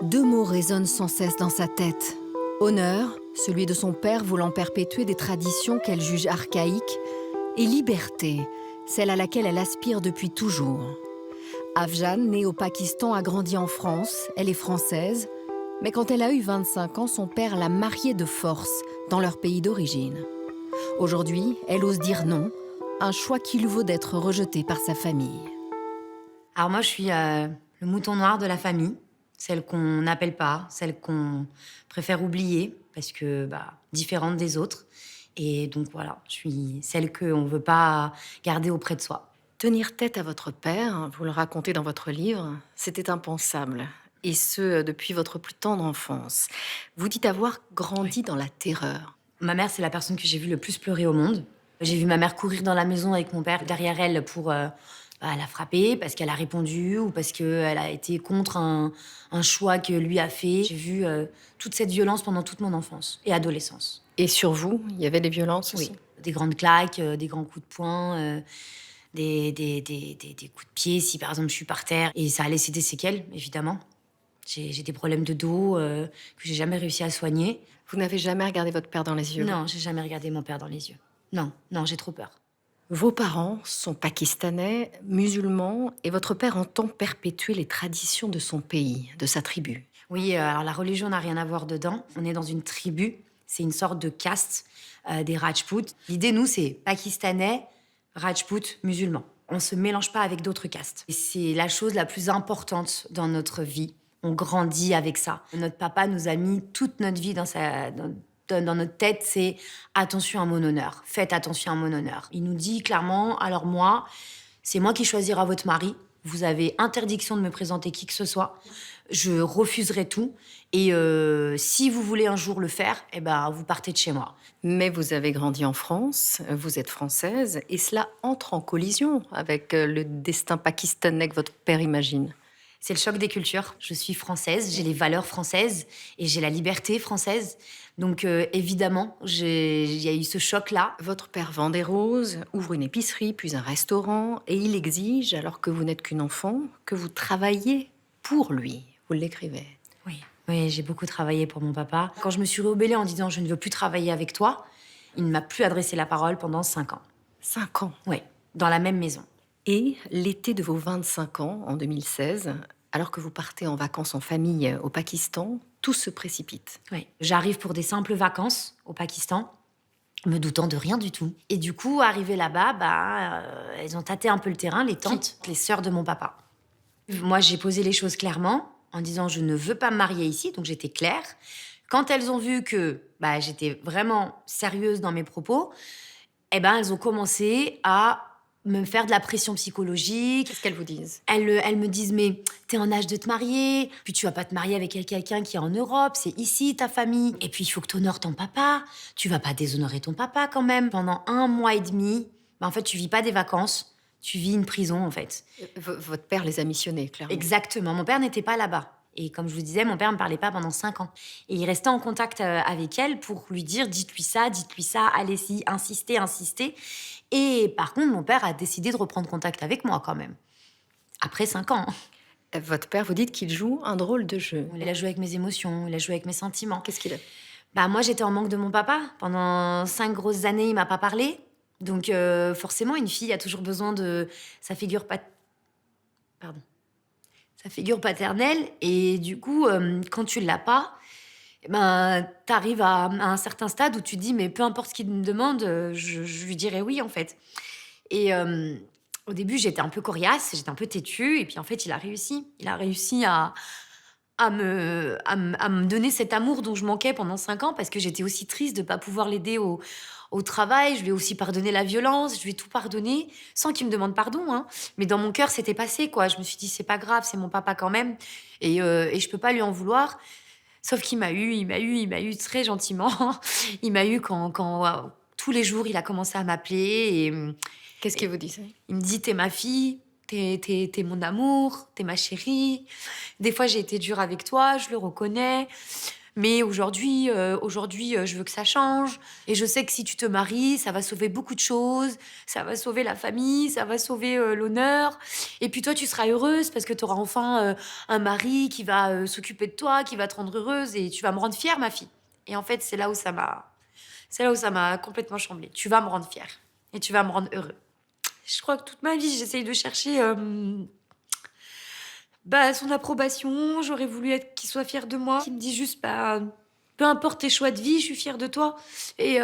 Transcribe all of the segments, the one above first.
Deux mots résonnent sans cesse dans sa tête. Honneur, celui de son père voulant perpétuer des traditions qu'elle juge archaïques, et liberté, celle à laquelle elle aspire depuis toujours. Afjan, née au Pakistan, a grandi en France, elle est française, mais quand elle a eu 25 ans, son père l'a mariée de force dans leur pays d'origine. Aujourd'hui, elle ose dire non, un choix qui lui vaut d'être rejetée par sa famille. Alors moi, je suis le mouton noir de la famille, celle qu'on n'appelle pas, celle qu'on préfère oublier parce que différente des autres. Et donc voilà, je suis celle qu'on ne veut pas garder auprès de soi. Tenir tête à votre père, vous le racontez dans votre livre, c'était impensable. Et ce, depuis votre plus tendre enfance. Vous dites avoir grandi dans la terreur. Ma mère, c'est la personne que j'ai vue le plus pleurer au monde. J'ai vu ma mère courir dans la maison avec mon père derrière elle pour la frapper parce qu'elle a répondu ou parce qu'elle a été contre un choix que lui a fait. J'ai vu toute cette violence pendant toute mon enfance et adolescence. Et sur vous, il y avait des violences aussi? Oui, des grandes claques, des grands coups de poing, des coups de pied si par exemple je suis par terre. Et ça a laissé des séquelles, évidemment. J'ai des problèmes de dos que j'ai jamais réussi à soigner. Vous n'avez jamais regardé votre père dans les yeux? Non, j'ai jamais regardé mon père dans les yeux. Non, non, j'ai trop peur. Vos parents sont pakistanais, musulmans, et votre père entend perpétuer les traditions de son pays, de sa tribu. Oui, alors la religion n'a rien à voir dedans. On est dans une tribu, c'est une sorte de caste des Rajputs. L'idée, nous, c'est pakistanais, Rajputs, musulmans. On se mélange pas avec d'autres castes. Et c'est la chose la plus importante dans notre vie. On grandit avec ça. Notre papa nous a mis toute notre vie dans notre tête, c'est attention à mon honneur. Faites attention à mon honneur. Il nous dit clairement, alors moi, c'est moi qui choisira votre mari. Vous avez interdiction de me présenter qui que ce soit. Je refuserai tout. Et si vous voulez un jour le faire, eh ben, vous partez de chez moi. Mais vous avez grandi en France, vous êtes française, et cela entre en collision avec le destin pakistanais que votre père imagine. C'est le choc des cultures. Je suis française, j'ai les valeurs françaises et j'ai la liberté française. Donc évidemment, il y a eu ce choc-là. Votre père vend des roses, ouvre une épicerie, puis un restaurant, et il exige, alors que vous n'êtes qu'une enfant, que vous travailliez pour lui. Vous l'écrivez. Oui, oui, j'ai beaucoup travaillé pour mon papa. Quand je me suis rebellée en disant « je ne veux plus travailler avec toi », il ne m'a plus adressé la parole pendant 5 ans. 5 ans. Oui, dans la même maison. Et l'été de vos 25 ans, en 2016, alors que vous partez en vacances en famille au Pakistan, tout se précipite. Oui. J'arrive pour des simples vacances au Pakistan, me doutant de rien du tout. Et du coup, arrivé là-bas, elles ont tâté un peu le terrain, les tantes, les sœurs de mon papa. Moi, j'ai posé les choses clairement en disant je ne veux pas me marier ici, donc j'étais claire. Quand elles ont vu que j'étais vraiment sérieuse dans mes propos, elles ont commencé à me faire de la pression psychologique. Qu'est-ce qu'elles vous disent? Elles me disent, mais t'es en âge de te marier, puis tu vas pas te marier avec quelqu'un qui est en Europe, c'est ici ta famille. Et puis il faut que t'honores ton papa, tu vas pas déshonorer ton papa quand même. Pendant 1 mois et demi, en fait, tu vis pas des vacances, tu vis une prison en fait. Votre père les a missionnés, clairement. Exactement, mon père n'était pas là-bas. Et comme je vous disais, mon père me parlait pas pendant 5 ans. Et il restait en contact avec elle pour lui dire, dites-lui ça, allez-y, insistez, insistez. Et par contre, mon père a décidé de reprendre contact avec moi quand même. Après 5 ans. Votre père, vous dites qu'il joue un drôle de jeu. Il a joué avec mes émotions, il a joué avec mes sentiments. Qu'est-ce qu'il a? Moi, j'étais en manque de mon papa. Pendant 5 grosses années, il m'a pas parlé. Donc forcément, une fille a toujours besoin de sa figure sa figure paternelle. Et du coup, quand tu l'as pas, t'arrives à un certain stade où tu te dis, mais peu importe ce qu'il me demande, je lui dirai oui, en fait. Et au début, j'étais un peu coriace, j'étais un peu têtue. Et puis, en fait, il a réussi. Il a réussi à me donner cet amour dont je manquais pendant 5 ans parce que j'étais aussi triste de ne pas pouvoir l'aider au travail. Je lui ai aussi pardonné la violence, je lui ai tout pardonné sans qu'il me demande pardon, hein. Mais dans mon cœur, c'était passé, quoi. Je me suis dit, c'est pas grave, c'est mon papa quand même. Et je peux pas lui en vouloir. Sauf qu'il m'a eu très gentiment. Il m'a eu quand tous les jours, il a commencé à m'appeler. Qu'est-ce qu'il vous disait? Il me dit, t'es ma fille, t'es mon amour, t'es ma chérie. Des fois, j'ai été dure avec toi, je le reconnais. Mais aujourd'hui, je veux que ça change. Et je sais que si tu te maries, ça va sauver beaucoup de choses. Ça va sauver la famille, ça va sauver l'honneur. Et puis toi, tu seras heureuse parce que tu auras enfin un mari qui va s'occuper de toi, qui va te rendre heureuse. Et tu vas me rendre fière, ma fille. Et en fait, c'est là où ça m'a complètement chamboulée. Tu vas me rendre fière. Et tu vas me rendre heureux. Je crois que toute ma vie, j'essaye de chercher son approbation. J'aurais voulu qu'il soit fier de moi. Qu'il me dise juste, peu importe tes choix de vie, je suis fière de toi. Et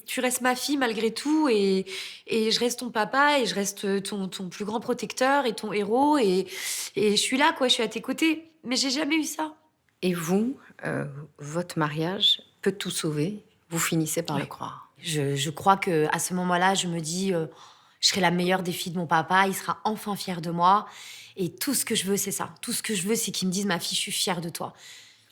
tu restes ma fille malgré tout. Et je reste ton papa et je reste ton plus grand protecteur et ton héros. Et je suis là, quoi. Je suis à tes côtés. Mais j'ai jamais eu ça. Et vous, votre mariage peut tout sauver. Vous finissez par le Ouais. croire. Je crois qu'à ce moment-là, je me dis, je serai la meilleure des filles de mon papa, il sera enfin fier de moi. Et tout ce que je veux, c'est ça. Tout ce que je veux, c'est qu'il me dise, ma fille, je suis fière de toi.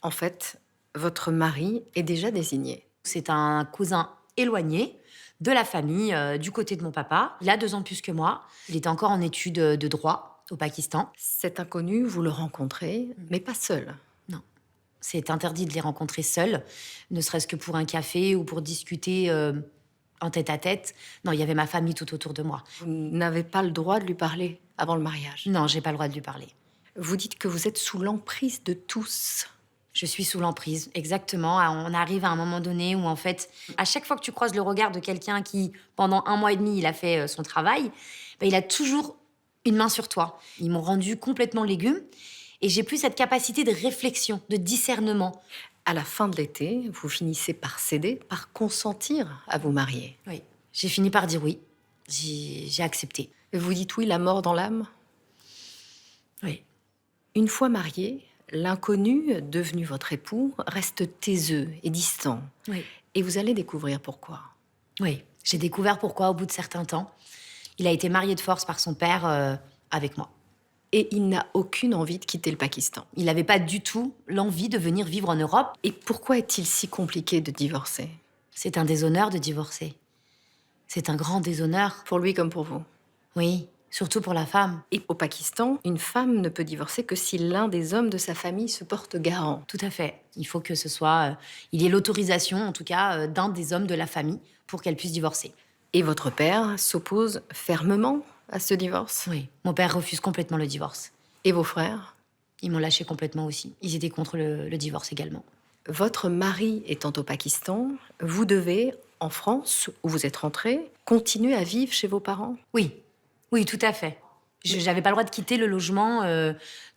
En fait, votre mari est déjà désigné. C'est un cousin éloigné de la famille, du côté de mon papa. Il a 2 ans de plus que moi. Il était encore en études de droit au Pakistan. Cet inconnu, vous le rencontrez, mais pas seul. Non. C'est interdit de les rencontrer seuls, ne serait-ce que pour un café ou pour discuter en tête-à-tête. Non, il y avait ma famille tout autour de moi. Vous n'avez pas le droit de lui parler avant le mariage. Non, j'ai pas le droit de lui parler. Vous dites que vous êtes sous l'emprise de tous. Je suis sous l'emprise, exactement. On arrive à un moment donné où, en fait, à chaque fois que tu croises le regard de quelqu'un qui, pendant 1 mois et demi, il a fait son travail, il a toujours une main sur toi. Ils m'ont rendu complètement légume et j'ai plus cette capacité de réflexion, de discernement. À la fin de l'été, vous finissez par céder, par consentir à vous marier. Oui, j'ai fini par dire oui. J'ai accepté. Vous dites oui, la mort dans l'âme. Oui. Une fois marié, l'inconnu, devenu votre époux, reste taiseux et distant. Oui. Et vous allez découvrir pourquoi. Oui. J'ai découvert pourquoi au bout de certains temps. Il a été marié de force par son père avec moi. Et il n'a aucune envie de quitter le Pakistan. Il n'avait pas du tout l'envie de venir vivre en Europe. Et pourquoi est-il si compliqué de divorcer? C'est un déshonneur de divorcer. C'est un grand déshonneur. Pour lui comme pour vous. Oui, surtout pour la femme. Et au Pakistan, une femme ne peut divorcer que si l'un des hommes de sa famille se porte garant. Tout à fait. Il faut que ce soit... il y ait l'autorisation, en tout cas, d'un des hommes de la famille pour qu'elle puisse divorcer. Et votre père s'oppose fermement à ce divorce? Oui. Mon père refuse complètement le divorce. Et vos frères? Ils m'ont lâché complètement aussi. Ils étaient contre le divorce également. Votre mari étant au Pakistan, vous devez, en France, où vous êtes rentré, continuer à vivre chez vos parents? Oui. Oui, tout à fait. J'avais pas le droit de quitter le logement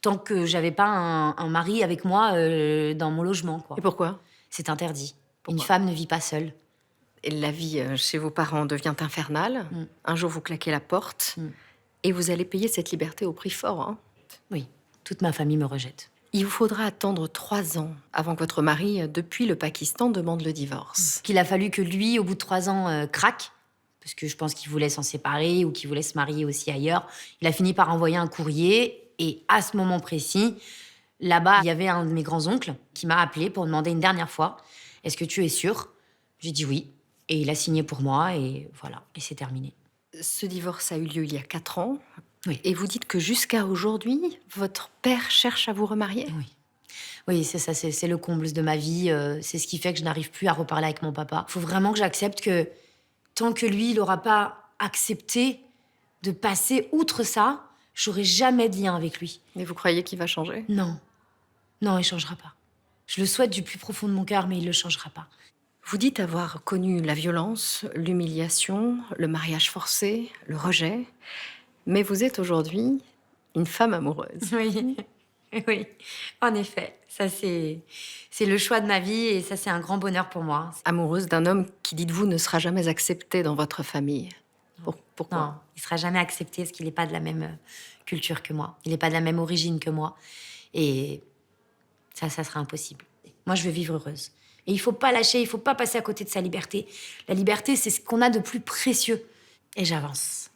tant que j'avais pas un mari avec moi dans mon logement, quoi. Et pourquoi? C'est interdit. Pourquoi? Une femme ne vit pas seule. Et la vie chez vos parents devient infernale. Un jour, vous claquez la porte et vous allez payer cette liberté au prix fort. Hein. Oui, toute ma famille me rejette. Il vous faudra attendre 3 ans avant que votre mari, depuis le Pakistan, demande le divorce. Qu'il a fallu que lui, au bout de 3 ans, craque, parce que je pense qu'il voulait s'en séparer ou qu'il voulait se marier aussi ailleurs. Il a fini par envoyer un courrier et à ce moment précis, là-bas, il y avait un de mes grands-oncles qui m'a appelé pour demander une dernière fois « Est-ce que tu es sûre ?» J'ai dit oui. Et il a signé pour moi et voilà, et c'est terminé. Ce divorce a eu lieu il y a 4 ans. Oui. Et vous dites que jusqu'à aujourd'hui, votre père cherche à vous remarier? Oui. Oui, c'est ça, c'est le comble de ma vie. C'est ce qui fait que je n'arrive plus à reparler avec mon papa. Il faut vraiment que j'accepte que tant que lui, il n'aura pas accepté de passer outre ça, j'aurai jamais de lien avec lui. Mais vous croyez qu'il va changer? Non. Non, il changera pas. Je le souhaite du plus profond de mon cœur, mais il le changera pas. Vous dites avoir connu la violence, l'humiliation, le mariage forcé, le rejet. Mais vous êtes aujourd'hui une femme amoureuse. Oui, oui, en effet. Ça, c'est le choix de ma vie et ça, c'est un grand bonheur pour moi. Amoureuse d'un homme qui, dites-vous, ne sera jamais accepté dans votre famille. Pourquoi? Non, il sera jamais accepté parce qu'il n'est pas de la même culture que moi. Il n'est pas de la même origine que moi. Et ça sera impossible. Moi, je veux vivre heureuse. Et il faut pas lâcher, il faut pas passer à côté de sa liberté. La liberté, c'est ce qu'on a de plus précieux. Et j'avance.